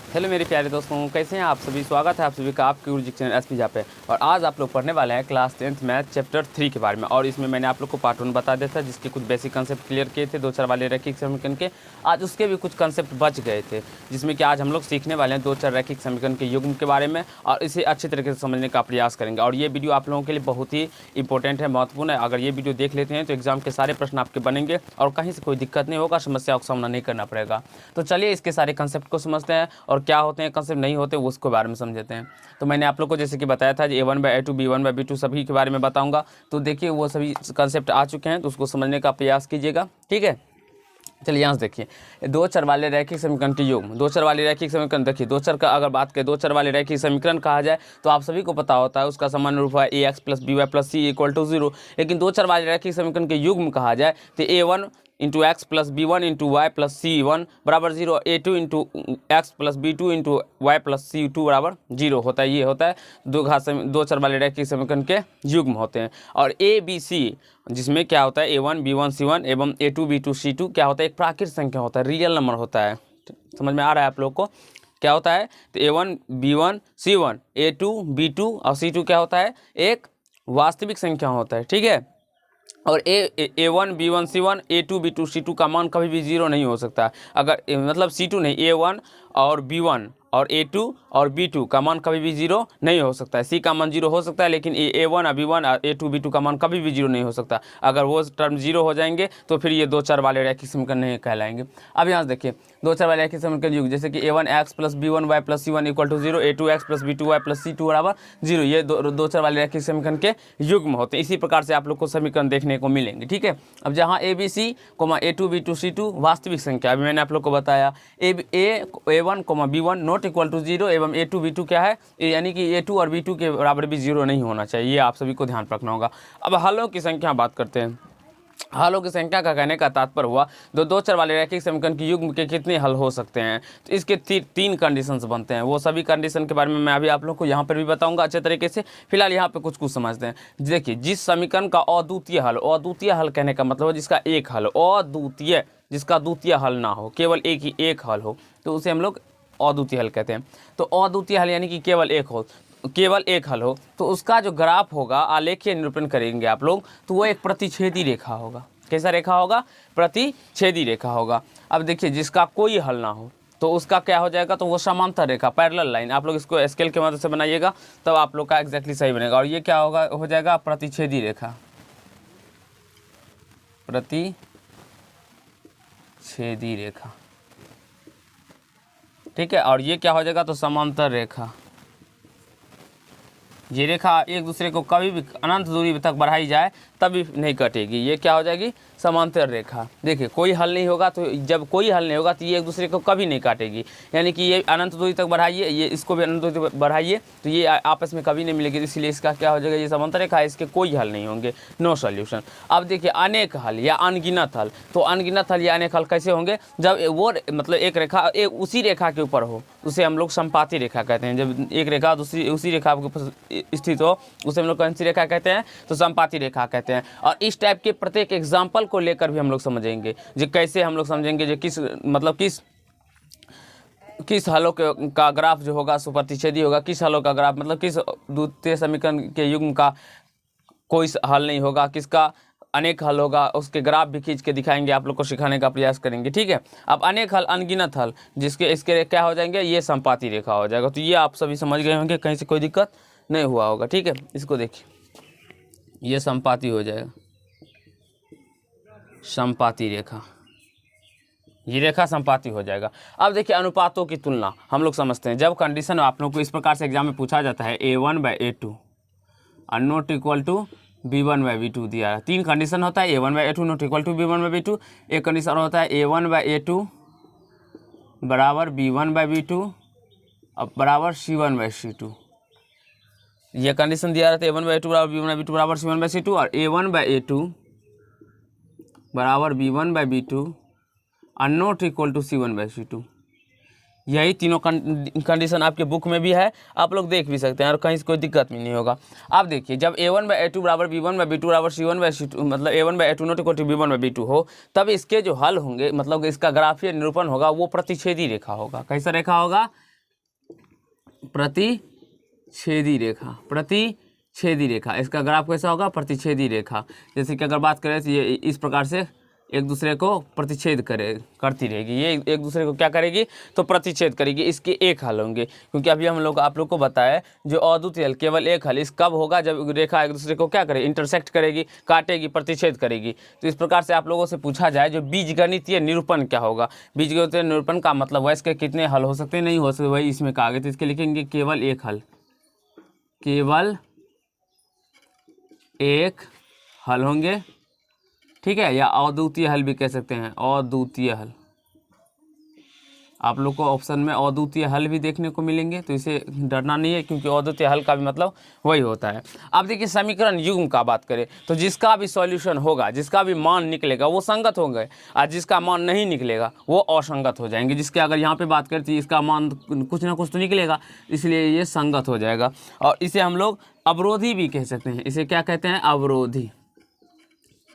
Hello मेरे प्यारे दोस्तों, कैसे हैं आप सभी। स्वागत है आप सभी का आपके गुरुजी चैनल एस पी पे। और आज आप लोग पढ़ने वाले हैं क्लास 10th मैथ चैप्टर 3 के बारे में। और इसमें मैंने आप लोग को पार्ट 1 बता दिया था, जिसके कुछ बेसिक कंसेप्ट क्लियर किए थे, 2-4 वाले रैखिक समीकरण के। आज उसके भी कुछ कंसेप्ट बच गए थे, जिसमें कि आज हम लोग सीखने वाले हैं 2-4 रैखिक समीकरण के युग्म के बारे में, और इसे अच्छे तरीके से समझने का प्रयास करेंगे। और ये वीडियो आप लोगों के लिए बहुत ही इंपॉर्टेंट है, महत्वपूर्ण है। अगर ये वीडियो देख लेते हैं तो एग्जाम के सारे प्रश्न आपके बनेंगे और कहीं से कोई दिक्कत नहीं होगा, समस्याओं का सामना नहीं करना पड़ेगा। तो चलिए इसके सारे कंसेप्ट को समझते हैं और क्या होते हैं कंसेप्ट नहीं होते उसके बारे में समझते हैं। तो मैंने आप लोग को जैसे कि बताया था A1/A2 B1/B2 सभी के बारे में बताऊंगा। तो देखिए वो सभी कंसेप्ट आ चुके हैं, तो उसको समझने का प्रयास कीजिएगा, ठीक है। चलिए यहाँ से देखिए, दो चर वाले रैखिक समीकरण के युग्म। दो चर वाले रैखिक समीकरण, देखिए दो चर का अगर बात करें, दो चर वाले रैखिक समीकरण कहा जाए तो आप सभी को पता होता है उसका सामान्य रूप है ax + by + c = 0। लेकिन दो चर वाले रैखिक समीकरण के युग्म कहा जाए तो a1 × x + b1 × y + c1 = 0, a2 × x + b2 × y + c2 = 0 होता है। ये होता है दो चर वाले रैखिक समीकरण के युग्म होते हैं। और a b c, जिसमें क्या होता है a1 b1 c1 एवं a2 b2 c2 क्या होता है, एक प्राकृत संख्या होता है, रियल नंबर होता है। समझ में आ रहा है आप लोग को क्या होता है। तो a1 b1 c1 a2 b2 और c2 क्या होता है, एक वास्तविक संख्या होता है, ठीक है। और a1 b1 c1 a2 b2 c2 का मान कभी भी 0 नहीं हो सकता। अगर मतलब c2 नहीं, a1 और b1 और a2 और b2 का मान कभी भी 0 नहीं हो सकता है। c का मान 0 हो सकता है, लेकिन a1 b1 और a2 b2 का मान कभी भी 0 नहीं हो सकता। अगर वो टर्म 0 हो जाएंगे तो फिर ये दो चर वाले रैखिक समीकरण नहीं कहलाएंगे। अब यहाँ से देखिए दो चर वाले रैखिक समीकरण युग्म, जैसे कि a1x + b1y + c1 = 0, a2x + b2y + c2 = 0। ये दो चर वाले रैखिक समीकरण के युग्म होते हैं। इसी प्रकार से आप लोग को समीकरण देखने को मिलेंगे, ठीक है। अब जहाँ ABC, a2 b2 c2 वास्तविक संख्या, अभी मैंने आप लोग को बताया a1, b1 ≠ 0 एवं a2 b2 क्या है, यानी कि a2 और b2 के बराबर भी 0 नहीं होना चाहिए। ये आप सभी को ध्यान रखना होगा। अब हलों की संख्या बात करते हैं। हलों की संख्या का कहने का तात्पर्य हुआ दो चर वाले रैखिक समीकरण के युग्म के कितने हल हो सकते हैं। तो इसके तीन कंडीशंस बनते हैं। वो सभी कंडीशन के बारे में मैं अभी आप लोग को यहाँ पर भी बताऊंगा अच्छे तरीके से। फिलहाल यहाँ पे कुछ समझते हैं। देखिए जिस समीकरण का अद्वितीय हल कहने का मतलब है जिसका एक हल, अद्वितीय जिसका द्वितीय हल ना हो, केवल एक हल हो, तो उसे हम लोग अद्वितीय हल कहते हैं। तो अद्वितीय हल यानी कि केवल एक हल हो, तो उसका जो ग्राफ होगा, आलेखीय निरूपण करेंगे आप लोग, तो वो एक प्रतिच्छेदी रेखा होगा। कैसा रेखा होगा, प्रतिच्छेदी रेखा होगा। अब देखिए जिसका कोई हल ना हो तो उसका क्या हो जाएगा, तो वो समांतर रेखा, पैरेलल लाइन। आप लोग इसको स्केल के मदद से बनाइएगा तब आप लोग का एग्जैक्टली सही बनेगा। और ये क्या होगा, हो जाएगा प्रतिच्छेदी रेखा, प्रतिच्छेदी रेखा, ठीक है। और ये क्या हो जाएगा, तो समांतर रेखा। ये रेखा एक दूसरे को कभी भी अनंत दूरी तक बढ़ाई जाए तभी नहीं कटेगी। ये क्या हो जाएगी, समांतर रेखा। देखिए कोई हल नहीं होगा, तो जब कोई हल नहीं होगा तो ये एक दूसरे को कभी नहीं काटेगी। यानी कि ये अनंत दूरी तक बढ़ाइए, ये इसको भी अनंत दूरी तक बढ़ाइए, तो ये आपस में कभी नहीं मिलेगी। इसलिए इसका क्या हो जाएगा, ये समांतर रेखा है, इसके कोई हल नहीं होंगे, नो सॉल्यूशन। अब देखिए अनेक हल या अनगिनत हल, तो अनगिनत हल या अनेक हल कैसे होंगे, जब वो मतलब एक रेखा उसी रेखा के ऊपर हो, उसे हम लोग संपाती रेखा कहते हैं। जब एक रेखा दूसरी उसी रेखा के ऊपर स्थित हो, उसे हम लोग कौन सी रेखा कहते हैं, तो संपाती रेखा कहते हैं। और इस टाइप के प्रत्येक एग्जाम्पल को लेकर भी हम लोग समझेंगे, जो कैसे हम लोग समझेंगे, जो किस हलों का ग्राफ जो होगा सो प्रतिच्छेदी होगा, किस हलों का ग्राफ मतलब किस द्वितीय समीकरण के युग्म का कोई हल नहीं होगा, किसका अनेक हल होगा, उसके ग्राफ भी खींच के दिखाएंगे, आप लोग को सिखाने का प्रयास करेंगे, ठीक है। अब अनेक हल, अनगिनत हल, इसके क्या हो जाएंगे, ये संपाती रेखा हो जाएगा। तो ये आप सभी समझ गए होंगे, कहीं से कोई दिक्कत नहीं हुआ होगा, ठीक है। इसको देखिए, ये संपाती हो जाएगा, संपाती रेखा, ये रेखा संपाती हो जाएगा। अब देखिए अनुपातों की तुलना हम लोग समझते हैं। जब कंडीशन आप लोग को इस प्रकार से एग्जाम में पूछा जाता है a1/a2 ≠ b1/b2 दिया है। तीन कंडीशन होता है, a1/a2 ≠ b1/b2। एक कंडीशन होता है a1/a2 = b1/b2 = c1/c2। ये कंडीशन दिया रहता है a1/a2 = b1/b2 = c1/c2 और a1/a2 = b1/b2 ≠ c1/c2। यही तीनों कंडीशन आपके बुक में भी है, आप लोग देख भी सकते हैं और कहीं से कोई दिक्कत भी नहीं होगा। अब देखिए जब a1/a2 = b1/b2 = c1/c2, मतलब a1/a2 ≠ b1/b2 हो, तब इसके जो हल होंगे, मतलब इसका ग्राफीय निरूपण होगा, वो प्रतिच्छेदी रेखा होगा। कैसा रेखा होगा, प्रतिच्छेदी रेखा, प्रतिच्छेदी रेखा, इसका ग्राफ कैसा होगा, प्रतिच्छेदी रेखा। जैसे कि अगर बात करें तो ये इस प्रकार से एक दूसरे को प्रतिच्छेद करती रहेगी, ये एक दूसरे को क्या करेगी, तो प्रतिच्छेद करेगी। इसके एक हल होंगे, क्योंकि अभी हम लोग आप लोग को बताया जो अद्वितीय हल केवल एक हल, इस कब होगा, जब रेखा एक दूसरे को क्या करे, इंटरसेक्ट करेगी, काटेगी, प्रतिच्छेद करेगी। तो इस प्रकार से आप लोगों से पूछा जाए जो बीजगणितीय निरूपण क्या होगा, बीजगणितीय निरूपण का मतलब हुआ इसके कितने हल हो सकते हैं, नहीं हो सकते, वही इसमें कहा गया। तो इसके लिखेंगे केवल एक हल, केवल एक हल होंगे, ठीक है, या अद्वितीय हल भी कह सकते हैं, अद्वितीय हल। आप लोग को ऑप्शन में अद्वितीय हल भी देखने को मिलेंगे, तो इसे डरना नहीं है, क्योंकि अद्वितीय हल का भी मतलब वही होता है। अब देखिए समीकरण युग्म का बात करें तो जिसका भी सॉल्यूशन होगा, जिसका भी मान निकलेगा वो संगत होंगे, और जिसका मान नहीं निकलेगा वो असंगत हो जाएंगे। जिसके अगर यहाँ पे बात करें तो इसका मान कुछ ना कुछ तो निकलेगा, इसलिए ये संगत हो जाएगा। और इसे हम लोग अवरोधी भी कह सकते हैं, इसे क्या कहते हैं, अवरोधी।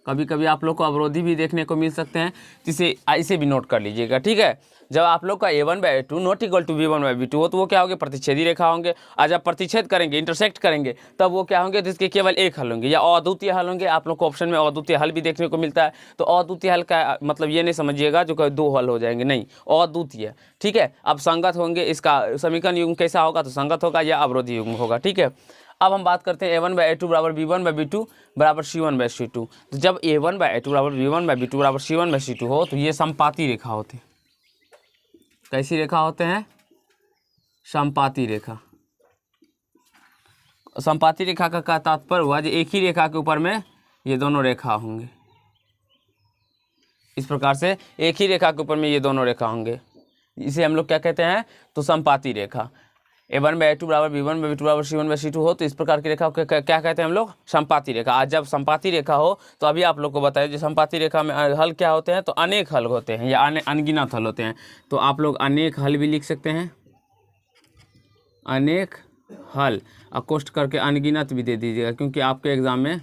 कभी कभी आप लोग को अवरोधी भी देखने को मिल सकते हैं, इसे भी नोट कर लीजिएगा, ठीक है। जब आप लोग का a1/a2 not equal to b1/b2 हो तो वो क्या होंगे, प्रतिच्छेदी रेखा होंगे। और जब प्रतिच्छेद करेंगे, इंटरसेक्ट करेंगे, तब वो क्या होंगे, जिसके केवल एक हल होंगे या अद्वितीय हल होंगे। आप लोग को ऑप्शन में अद्वितीय हल भी देखने को मिलता है। तो अद्वितीय हल का मतलब ये नहीं समझिएगा जो दो हल हो जाएंगे, नहीं, अद्वितीय, ठीक है। अब संगत होंगे, इसका समीकरण युग्म कैसा होगा, तो संगत होगा या अवरोधी युग्म होगा, ठीक है। अब हम बात करते हैं a1/a2 बराबर b1/b2 बराबर c1/c2। तो जब a1/a2 बराबर b1/b2 बराबर c1/c2 हो तो ये समपाती रेखा होते हैं। कैसी रेखा होते हैं, समपाती रेखा। समपाती रेखा का तात्पर्य हुआ जो एक ही रेखा के ऊपर में ये दोनों रेखा होंगे, इस प्रकार से एक ही रेखा के ऊपर में ये दोनों रेखा होंगे, इसे हम लोग क्या कहते हैं, तो समपाती रेखा। a1/a2 बराबर b1/b2 बराबर c1/c2 हो तो इस प्रकार की रेखा क्या कहते हैं हम लोग, समपाती रेखा। आज जब समपाती रेखा हो तो अभी आप लोग को बताया जो समपाती रेखा में हल क्या होते हैं, तो अनेक हल होते हैं या अनगिनत हल होते हैं। तो आप लोग अनेक हल भी लिख सकते हैं, अनेक हल, और कोष्ठ करके अनगिनत भी दे दीजिएगा, क्योंकि आपके एग्जाम में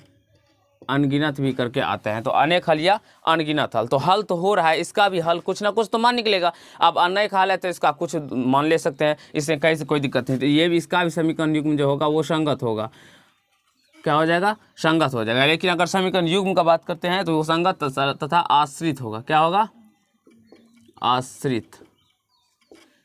अनगिनत भी करके आते हैं। तो अनेक हल या अनगिनत हल, तो हल तो हो रहा है, इसका भी हल कुछ ना कुछ तो मान निकलेगा। अब अनेक हल है तो इसका कुछ मान ले सकते हैं, इससे कहीं से कोई दिक्कत नहीं। तो ये भी इसका भी समीकरण युग्म जो होगा वो संगत होगा, क्या हो जाएगा, संगत हो जाएगा। लेकिन अगर समीकरण युग्म का बात करते हैं तो वो संगत तथा आश्रित होगा, क्या होगा, आश्रित।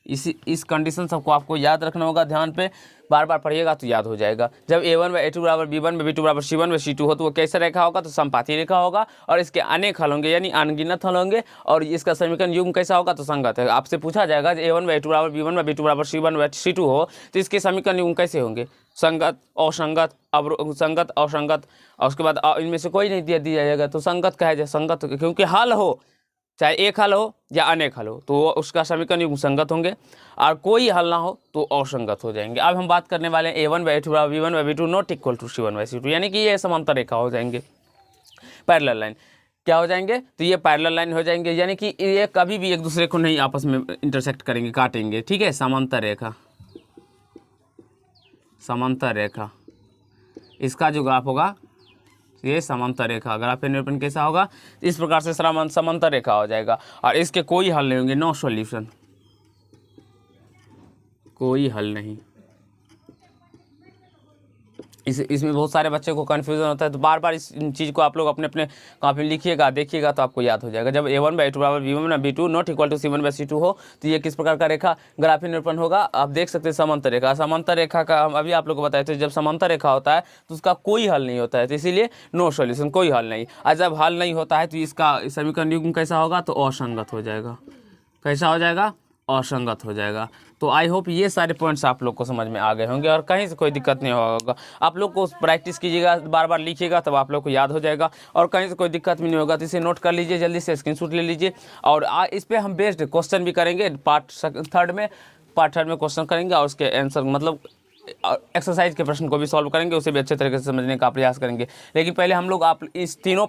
इस कंडीशन सबको आपको याद रखना होगा, ध्यान पे बार बार पढ़िएगा तो याद हो जाएगा। जब a1/a2 बराबर b1/b2 बराबर c1/c2 हो तो वो कैसा रेखा होगा, तो समपाती रेखा होगा, और इसके अनेक हल होंगे यानी अनगिनत हल होंगे, और इसका समीकरण युग्म कैसा होगा, तो संगत है। आपसे पूछा जाएगा a1/a2 बराबर b1/b2 बराबर c1/c2 हो तो इसके समीकरण युग्म कैसे होंगे, संगत, असंगत, संगत, असंगत, और उसके बाद इनमें से कोई नहीं दिया जाएगा तो संगत कहा जाए, संगत, क्योंकि हल हो चाहे एक हल हो या अनेक हल हो तो वो उसका समीकरण युग्म संगत होंगे, और कोई हल ना हो तो असंगत हो जाएंगे। अब हम बात करने वाले हैं a1/a2 बराबर b1/b2 not equal to c1/c2, यानी कि ये समांतर रेखा हो जाएंगे, पैरेलल लाइन। क्या हो जाएंगे, तो ये पैरेलल लाइन हो जाएंगे, यानी कि ये कभी भी एक दूसरे को नहीं आपस में इंटरसेक्ट करेंगे, काटेंगे, ठीक है। समांतर रेखा, समांतर रेखा, इसका जो ग्राफ होगा ये समांतर रेखा, ग्राफ निरूपण कैसा होगा, इस प्रकार से समांतर रेखा हो जाएगा, और इसके कोई हल नहीं होंगे, नो सॉल्यूशन, कोई हल नहीं। इसमें बहुत सारे बच्चे को कन्फ्यूजन होता है, तो बार बार इस चीज़ को आप लोग अपने अपने कॉपी लिखिएगा, देखिएगा तो आपको याद हो जाएगा। जब a1/a2 बराबर b1/b2 not equal to c1/c2 हो तो ये किस प्रकार का रेखा, ग्राफीय निरूपण होगा, आप देख सकते हैं समांतर रेखा। समांतर रेखा का हम अभी आप लोग को बताए थे, जब समांतर रेखा होता है तो उसका कोई हल नहीं होता है, तो इसीलिए नो सॉल्यूशन, कोई हल नहीं। और जब हल नहीं होता है तो इसका समीकरण युग्म कैसा होगा, तो असंगत हो जाएगा, कैसा हो जाएगा, असंगत हो जाएगा। तो आई होप ये सारे पॉइंट्स आप लोग को समझ में आ गए होंगे और कहीं से कोई दिक्कत नहीं होगा। आप लोग को प्रैक्टिस कीजिएगा, बार बार लिखिएगा तब आप लोग को याद हो जाएगा और कहीं से कोई दिक्कत भी नहीं होगा। तो इसे नोट कर लीजिए, जल्दी से स्क्रीनशॉट ले लीजिए। और इस पर हम बेस्ड क्वेश्चन भी करेंगे, पार्ट थर्ड में क्वेश्चन करेंगे और उसके आंसर मतलब एक्सरसाइज के प्रश्न को भी सॉल्व करेंगे, उसे भी अच्छे तरीके से समझने का प्रयास करेंगे। लेकिन पहले हम लोग आप इस तीनों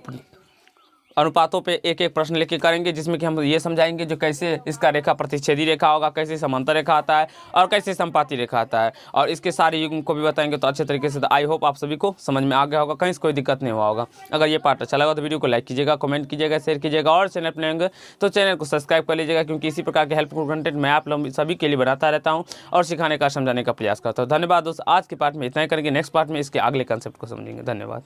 अनुपातों पे एक एक प्रश्न लेके करेंगे, जिसमें कि हम ये समझाएंगे जो कैसे इसका रेखा प्रतिच्छेदी रेखा होगा, कैसे समांतर रेखा आता है और कैसे समपाती रेखा आता है, और इसके सारे युग्म को भी बताएंगे तो अच्छे तरीके से। तो आई होप आप सभी को समझ में आ गया होगा, कहीं से कोई दिक्कत नहीं हुआ होगा। अगर ये पार्ट अच्छा लगा तो वीडियो को लाइक कीजिएगा, कमेंट कीजिएगा, शेयर कीजिएगा, और चैनल पर होंगे तो चैनल को सब्सक्राइब कर लीजिएगा, क्योंकि इसी प्रकार के हेल्पफुल कंटेंट मैं आप लोग सभी के लिए बनाता रहता हूँ और सिखाने का समझाने का प्रयास करता हूँ। धन्यवाद दोस्तों, आज के पार्ट में इतना ही करेंगे, नेक्स्ट पार्ट में इसके अगले कंसेप्ट को समझेंगे। धन्यवाद।